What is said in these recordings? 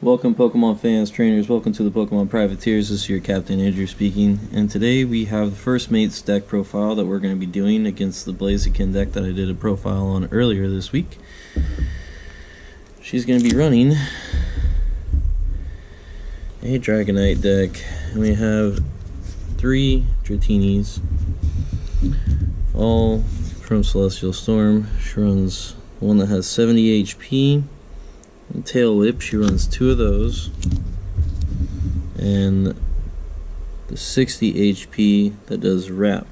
Welcome Pokemon fans, trainers, welcome to the Pokemon Privateers. This is your Captain Andrew speaking, and today we have the first mate's deck profile that we're going to be doing against the Blaziken deck that I did a profile on earlier this week. She's going to be running a Dragonite deck, and we have 3 Dratinis, all from Celestial Storm. She runs one that has 70 HP. Tail Whip, she runs 2 of those, and the 60 HP that does Wrap.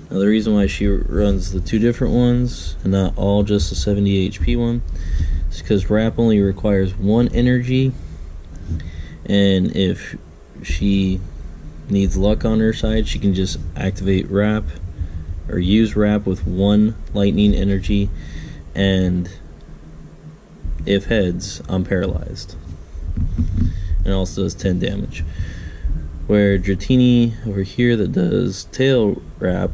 Now the reason why she runs the 2 different ones and not all just the 70 HP one is because Wrap only requires 1 energy, and if she needs luck on her side, she can just activate Wrap or use Wrap with 1 lightning energy, and if heads, I'm paralyzed. And it also does 10 damage. Where Dratini over here that does tail wrap,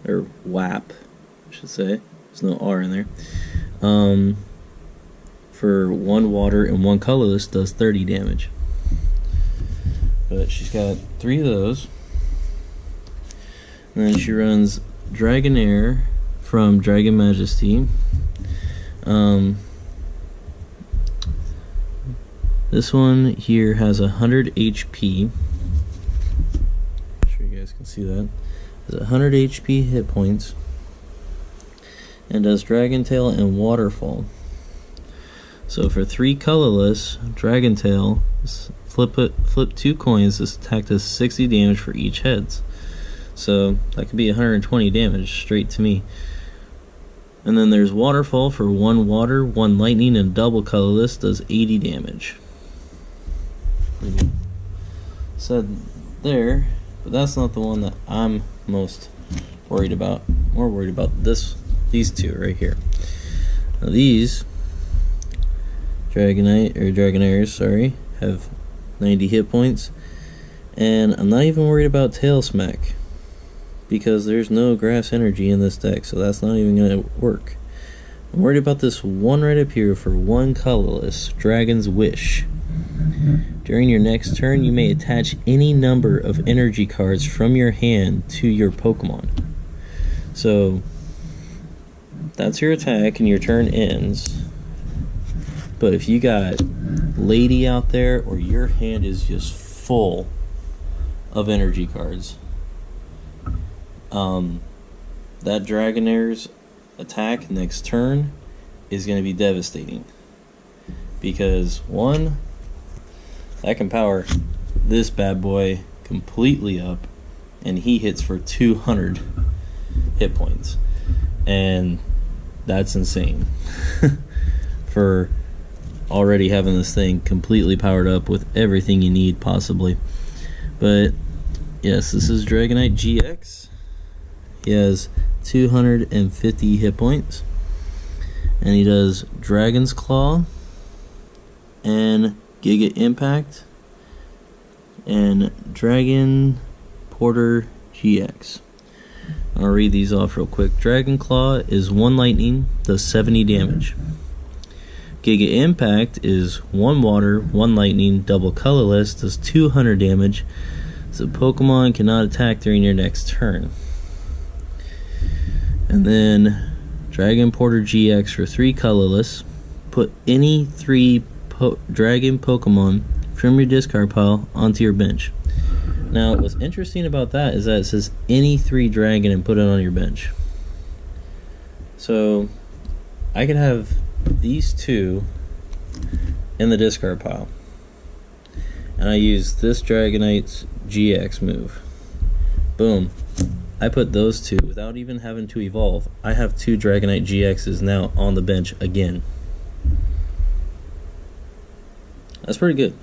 or whap, I should say. There's no R in there. For 1 water and 1 colorless does 30 damage. But she's got 3 of those. And then she runs Dragonair from Dragon Majesty. This one here has 100 HP. I'm sure you guys can see that. Has 100 HP hit points, and does Dragon Tail and Waterfall. So for 3 colorless, Dragon Tail, flip 2 coins. This attack does 60 damage for each heads. So that could be 120 damage straight to me. And then there's Waterfall for 1 water, 1 lightning, and double colorless does 80 damage. Said there, but that's not the one that I'm most worried about. More worried about these 2 right here. Now these Dragonairs, sorry, have 90 hit points, and I'm not even worried about Tail Smack, because there's no grass energy in this deck, so that's not even going to work. I'm worried about this one right up here for 1 colorless, Dragon's Wish. During your next turn, you may attach any number of energy cards from your hand to your Pokemon. So that's your attack and your turn ends. But if you got Lady out there, or your hand is just full of energy cards, that Dragonair's attack next turn is going to be devastating, because 1, that can power this bad boy completely up, and he hits for 200 hit points, and that's insane for already having this thing completely powered up with everything you need possibly. But yes, this is Dragonite GX. He has 250 hit points, and he does Dragon's Claw and Giga Impact and Dragon Porter GX. I'll read these off real quick. Dragon Claw is 1 lightning, does 70 damage. Giga Impact is 1 water, 1 lightning, double colorless, does 200 damage. So Pokemon cannot attack during your next turn. And then Dragon Porter GX for 3 colorless. Put any 3 Dragon Pokemon from your discard pile onto your bench. Now, what's interesting about that is that it says any 3 Dragon and put it on your bench. So I could have these 2 in the discard pile, and I use this Dragonite's GX move. Boom. I put those 2 without even having to evolve. I have 2 Dragonite GXs now on the bench again. That's pretty good.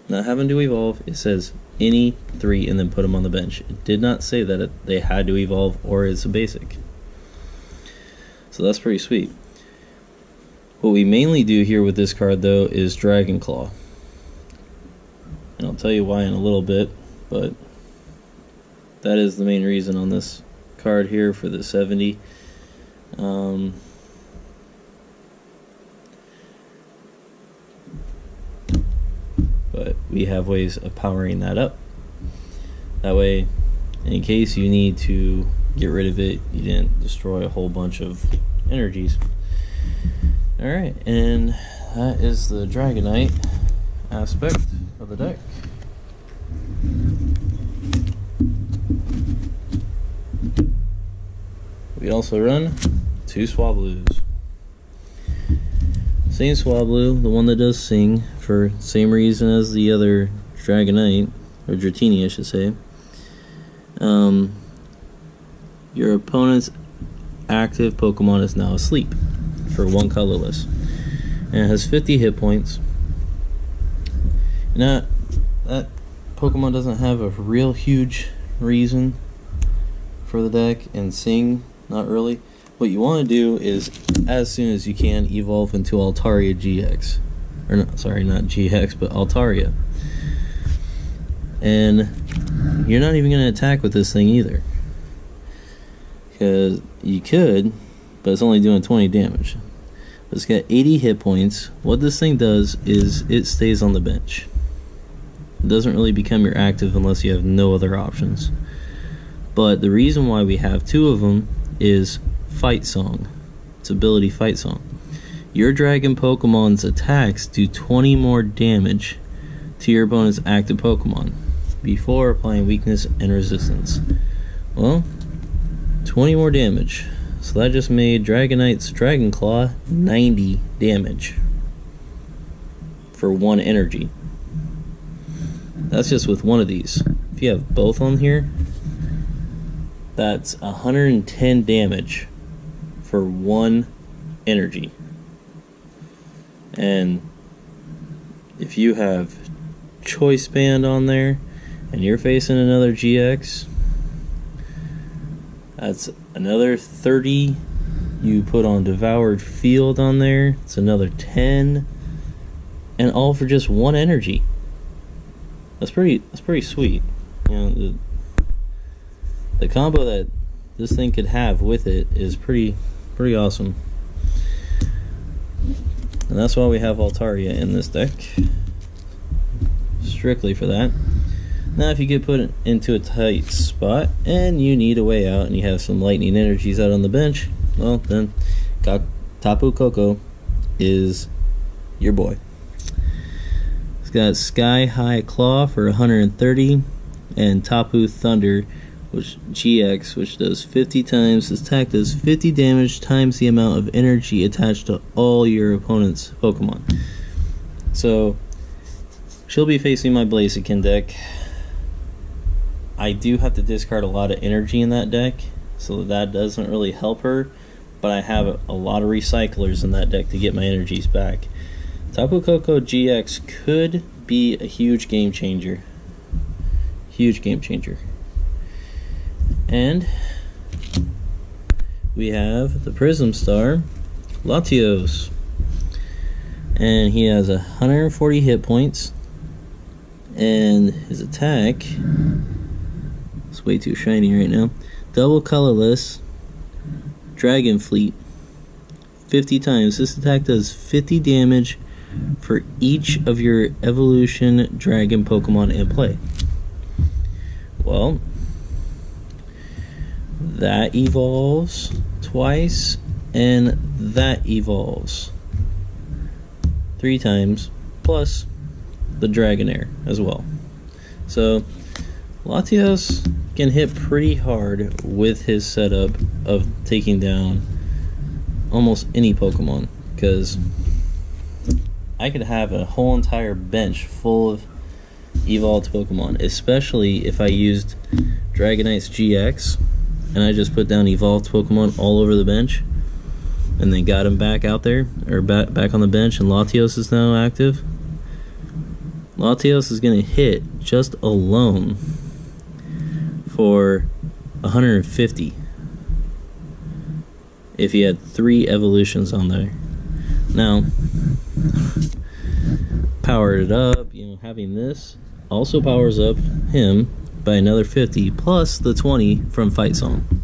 Not having to evolve, it says any 3 and then put them on the bench. It did not say that they had to evolve or it's a basic. So that's pretty sweet. What we mainly do here with this card though is Dragon Claw. And I'll tell you why in a little bit, but that is the main reason on this card here for the 70. we have ways of powering that up. That way, in case you need to get rid of it, you didn't destroy a whole bunch of energies. Alright, and that is the Dragonite aspect of the deck. We also run 2 Swablues. Same Swablu, the one that does sing, for same reason as the other Dragonite, or Dratini I should say. Your opponent's active Pokemon is now asleep for 1 colorless. And it has 50 hit points. Now, that Pokemon doesn't have a real huge reason for the deck, and sing, not really. What you want to do is, as soon as you can, evolve into Altaria GX. Or, not, sorry, not GX, but Altaria. And you're not even going to attack with this thing either. Because you could, but it's only doing 20 damage. It's got 80 hit points. What this thing does is it stays on the bench. It doesn't really become your active unless you have no other options. But the reason why we have 2 of them is Fight Song. Its ability Fight Song. Your Dragon Pokemon's attacks do 20 more damage to your opponent's active Pokemon before applying weakness and resistance. Well, 20 more damage. So that just made Dragonite's Dragon Claw 90 damage for 1 energy. That's just with one of these. If you have both on here, that's 110 damage for 1 energy. And if you have Choice Band on there and you're facing another GX, that's another 30. You put on Devoured Field on there, it's another 10, and all for just 1 energy. That's pretty sweet. You know, the combo that this thing could have with it is pretty awesome. And that's why we have Altaria in this deck, strictly for that. Now if you get put into a tight spot and you need a way out and you have some lightning energies out on the bench, well then Tapu Koko is your boy. It's got Sky High Claw for 130 and Tapu Thunder, which GX, which does 50 times. This attack does 50 damage times the amount of energy attached to all your opponent's Pokemon. So she'll be facing my Blaziken deck. I do have to discard a lot of energy in that deck, so that doesn't really help her, but I have a lot of recyclers in that deck to get my energies back. Tapu Koko GX could be a huge game changer. Huge game changer. And we have the Prism Star, Latios. And he has 140 hit points. And his attack, it's way too shiny right now. Double colorless, Dragon Fleet, 50 times. This attack does 50 damage for each of your evolution dragon Pokemon in play. Well, that evolves twice, and that evolves 3 times, plus the Dragonair as well. So Latios can hit pretty hard with his setup of taking down almost any Pokemon, because I could have a whole entire bench full of evolved Pokemon, especially if I used Dragonite's GX and I just put down evolved Pokemon all over the bench and then got him back out there, or back on the bench, and Latios is now active. Latios is going to hit just alone for 150 if he had 3 evolutions on there. Now, powered it up, you know, having this also powers up him by another 50 plus the 20 from Fight Song.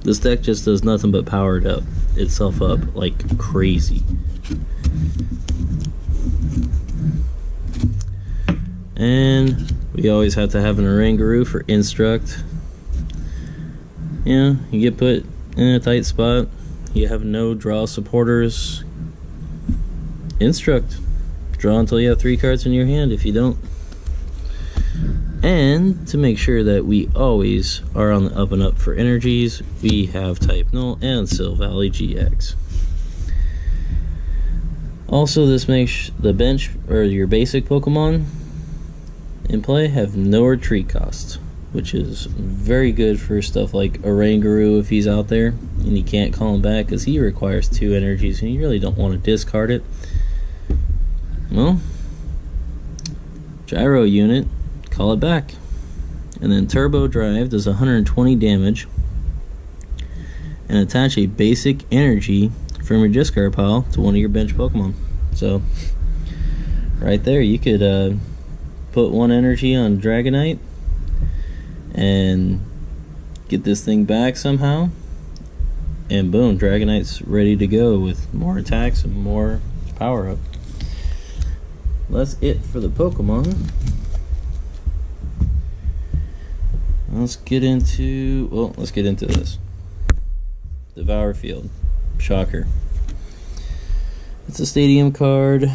This deck just does nothing but power it up itself up like crazy. And we always have to have an Oranguru for Instruct. You get put in a tight spot. You have no draw supporters. Instruct. Draw until you have 3 cards in your hand if you don't. And to make sure that we always are on the up and up for energies, we have Type Null and Silvally GX. Also, this makes the bench or your basic Pokemon in play have no retreat cost, which is very good for stuff like Oranguru if he's out there and you can't call him back because he requires 2 energies and you really don't want to discard it. Well, Gyro Unit, call it back. And then Turbo Drive does 120 damage and attach a basic energy from your discard pile to one of your bench Pokemon. So right there you could put 1 energy on Dragonite and get this thing back somehow, and boom, Dragonite's ready to go with more attacks and more power up. That's it for the Pokemon. Let's get into this. Devour Field. Shocker. It's a stadium card.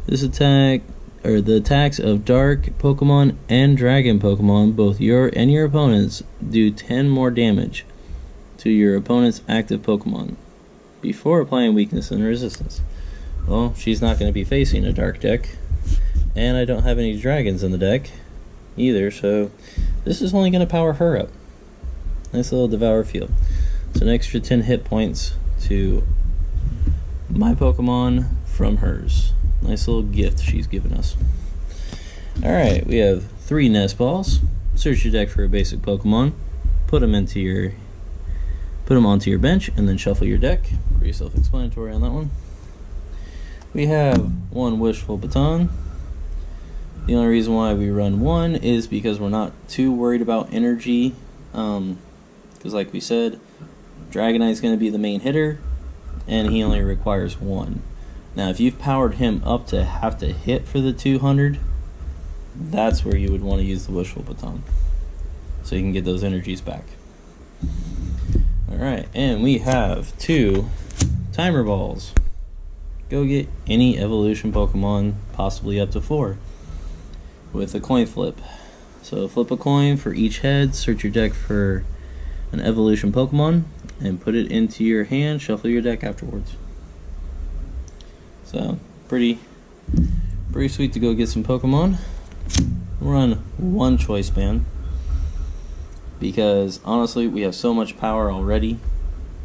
This attack, or the attacks of Dark Pokemon and Dragon Pokemon, both your and your opponents, do 10 more damage to your opponent's active Pokemon before applying weakness and resistance. Well, she's not going to be facing a Dark deck, and I don't have any Dragons in the deck either, so this is only going to power her up. Nice little Devour Field. So an extra 10 hit points to my Pokemon from hers. Nice little gift she's given us. Alright, we have 3 Nest Balls. Search your deck for a basic Pokemon. Put them onto your bench, and then shuffle your deck. Pretty self-explanatory on that one. We have 1 Wishful Baton. The only reason why we run 1 is because we're not too worried about energy. Because like we said, Dragonite's going to be the main hitter, and he only requires 1. Now, if you've powered him up to have to hit for the 200, that's where you would want to use the Wishful Baton, so you can get those energies back. Alright, and we have 2 Timer Balls. Go get any evolution Pokemon, possibly up to 4, with a coin flip. So flip a coin for each head, search your deck for an evolution Pokemon, and put it into your hand, shuffle your deck afterwards. So, pretty sweet to go get some Pokemon. Run 1 Choice Band, because honestly we have so much power already,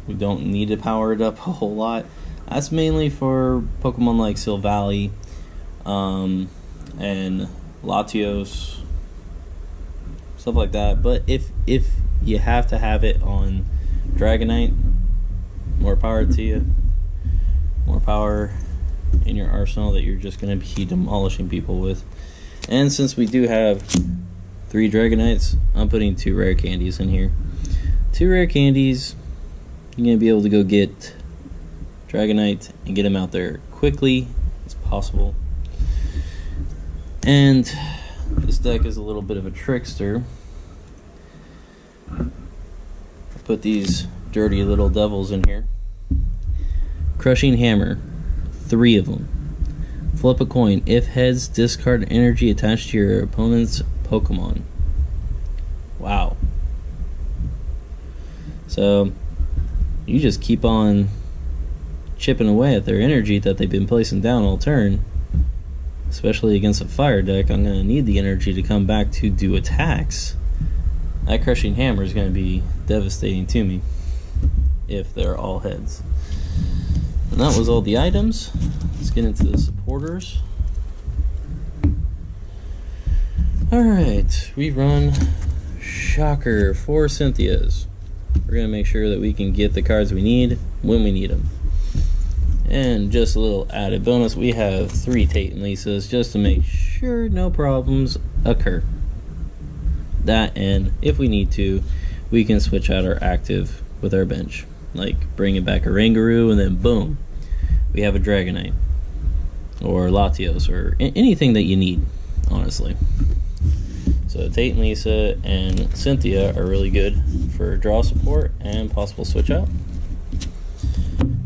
we don't need to power it up a whole lot. That's mainly for Pokemon like Silvally and Latios, stuff like that. But if you have to have it on Dragonite, more power to you. More power in your arsenal that you're just going to be demolishing people with. And since we do have 3 Dragonites, I'm putting 2 rare candies in here. 2 rare candies, you're going to be able to go get Dragonite and get him out there quickly as possible. And this deck is a little bit of a trickster. I put these dirty little devils in here. Crushing Hammer, 3 of them. Flip a coin. If heads, discard energy attached to your opponent's Pokemon. Wow. So you just keep on chipping away at their energy that they've been placing down all turn. Especially against a fire deck, I'm going to need the energy to come back to do attacks. That Crushing Hammer is going to be devastating to me if they're all heads. And that was all the items. Let's get into the supporters. Alright, we run Shocker 4 Cynthias. We're going to make sure that we can get the cards we need when we need them. And just a little added bonus, we have 3 Tate and Lisas just to make sure no problems occur. That, and if we need to, we can switch out our active with our bench. Like bringing back a Oranguru, and then boom, we have a Dragonite or Latios or anything that you need. honestly. So Tate and Lisa and Cynthia are really good for draw support and possible switch out.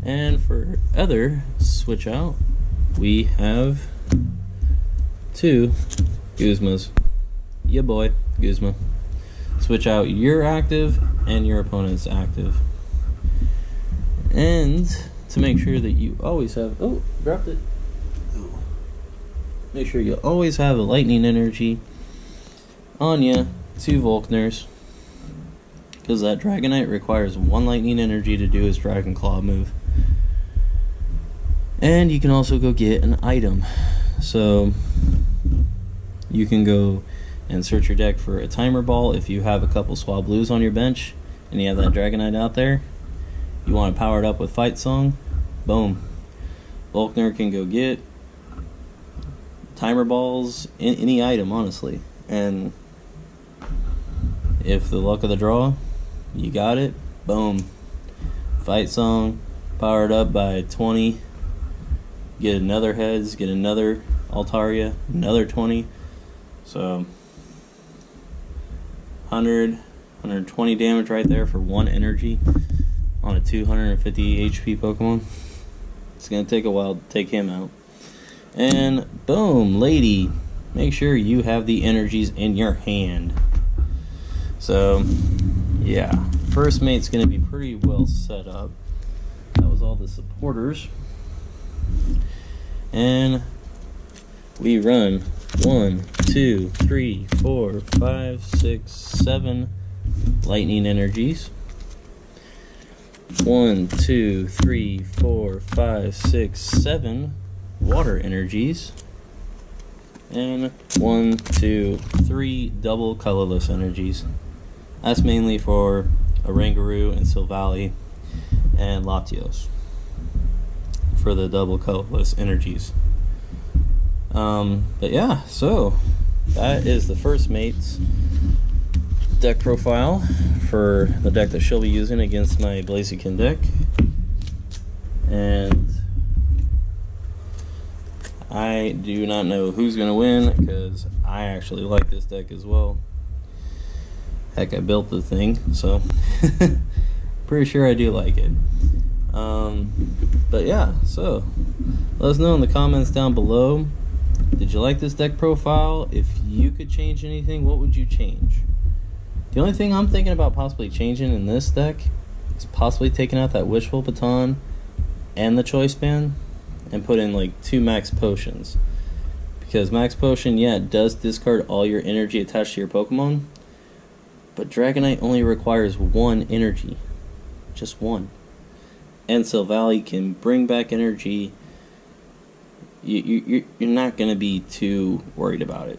And for other switch out, we have 2 Guzmas. Yeah, boy, Guzma. Switch out your active and your opponent's active. And to make sure that you always have... Oh, dropped it. Make sure you always have a lightning energy on you, 2 Volkners. Because that Dragonite requires 1 lightning energy to do his Dragon Claw move. And you can also go get an item. So you can go and search your deck for a timer ball if you have a couple Swablues on your bench and you have that Dragonite out there. You want to power it up with Fight Song, boom. Volkner can go get timer balls, any item, honestly. And if the luck of the draw, you got it, boom. Fight Song, powered up by 20. Get another heads, get another Altaria, another 20. So 120 damage right there for 1 energy on a 250 HP Pokemon. It's gonna take a while to take him out. And boom, lady, make sure you have the energies in your hand. So yeah, first mate's gonna be pretty well set up. That was all the supporters. And we run 1, 2, 3, 4, 5, 6, 7 lightning energies. 1, 2, 3, 4, 5, 6, 7 water energies. And 1, 2, 3 double colorless energies. That's mainly for Oranguru and Silvally and Latios for the double colorless energies. But yeah, so that is the first mate's deck profile for the deck that she'll be using against my Blaziken deck. And I do not know who's going to win because I actually like this deck as well. Heck, I built the thing, so pretty sure I do like it. But yeah, so let us know in the comments down below. Did you like this deck profile? If you could change anything, what would you change? The only thing I'm thinking about possibly changing in this deck is possibly taking out that Wishful Baton and the Choice Band and put in like 2 Max Potions. Because Max Potion, yeah, it does discard all your energy attached to your Pokemon, but Dragonite only requires 1 energy. Just 1. And Silvally can bring back energy. You're not going to be too worried about it.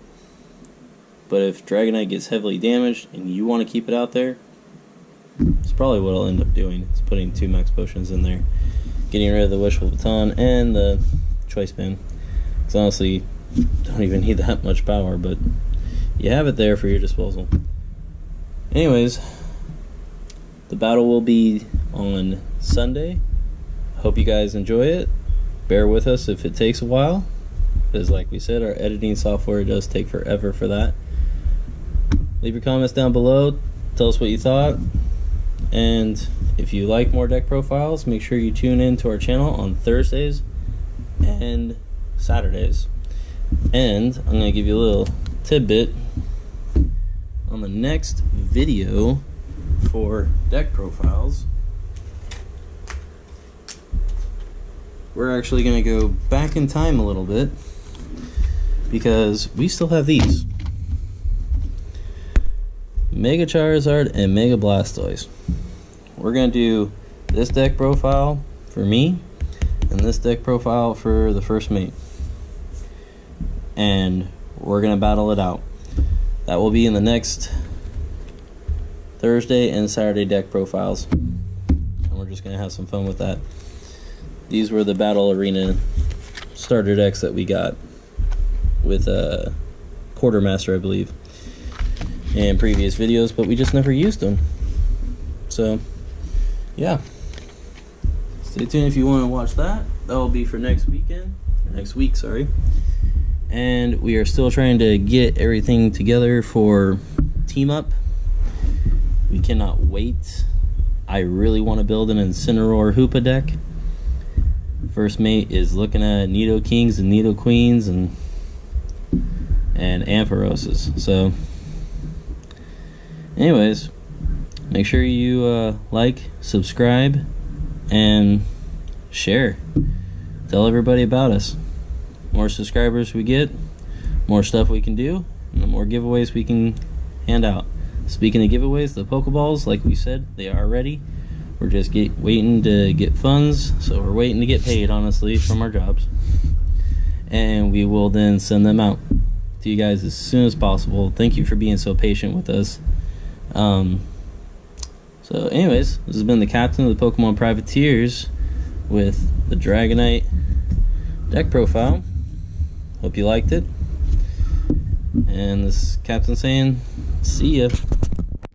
But if Dragonite gets heavily damaged and you want to keep it out there, it's probably what I'll end up doing. It's putting 2 Max Potions in there, getting rid of the Wishful Baton and the Choice Band. Because honestly, don't even need that much power, but you have it there for your disposal. Anyways, the battle will be on Sunday. Hope you guys enjoy it. Bear with us if it takes a while, because like we said, our editing software does take forever for that. Leave your comments down below. Tell us what you thought. And if you like more deck profiles, make sure you tune in to our channel on Thursdays and Saturdays. And I'm going to give you a little tidbit on the next video for deck profiles. We're actually going to go back in time a little bit because we still have these. Mega Charizard and Mega Blastoise. We're going to do this deck profile for me and this deck profile for the first mate. And we're going to battle it out. That will be in the next Thursday and Saturday deck profiles. And we're just going to have some fun with that. These were the Battle Arena starter decks that we got with Quartermaster, I believe, in previous videos, but we just never used them. So, yeah. Stay tuned if you want to watch that. That will be for next week, sorry. and we are still trying to get everything together for team up. We cannot wait. I really want to build an Incineroar Hoopa deck. First mate is looking at Nido Kings and Nido Queens and Ampharoses. So anyways, make sure you like, subscribe, and share. Tell everybody about us. More subscribers we get, more stuff we can do, and the more giveaways we can hand out. Speaking of giveaways, the Pokeballs, like we said, they are ready. We're just waiting to get funds, so we're waiting to get paid, honestly, from our jobs. And we will then send them out to you guys as soon as possible. Thank you for being so patient with us. So anyways, this has been the captain of the Pokemon Privateers with the Dragonite deck profile. Hope you liked it. And this is Captain saying, see ya.